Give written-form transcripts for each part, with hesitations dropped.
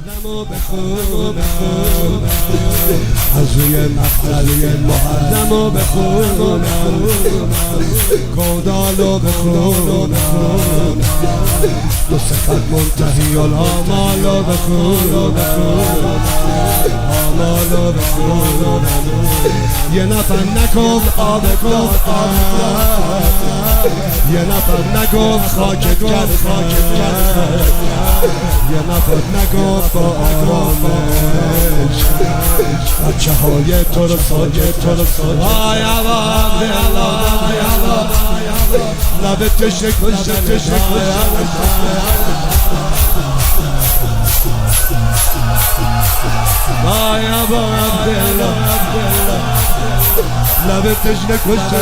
محرمو بخونم، از روی مقتلی محرمو بخونم، کودالو بخونم، دو صفت منتهی الامالو بخونم، آمالو بخونم. یه نفر نگفت آب داد، یه نفر نگفت خاک کرد، یه نفر نگفت با آرامش بچه های تو رو ساکت آی عوام لب تشک آی عوام لب تشنه کشت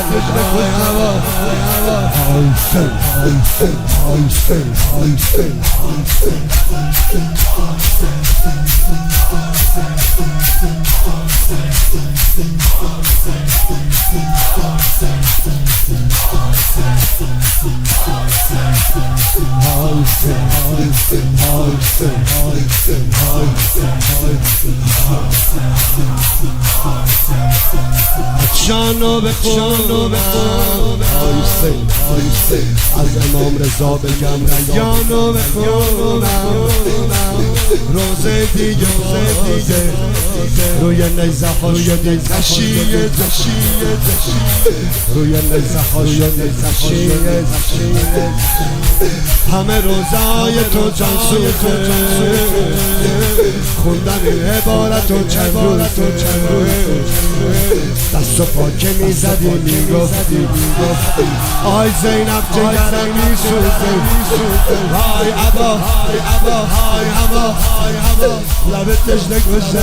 جانو بخونم از امام رضا بگم ریانو بخونم، روزه دیگه روی نیزه ها شده زشیه، روی نیزه ها شده زشیه، همه روزای تو جان سوخته، خوندن عبارت و چند روز دست و پا که میزدی میگفتی آی زینب جگرم میسوزه، های عبا لبت تشنه کشته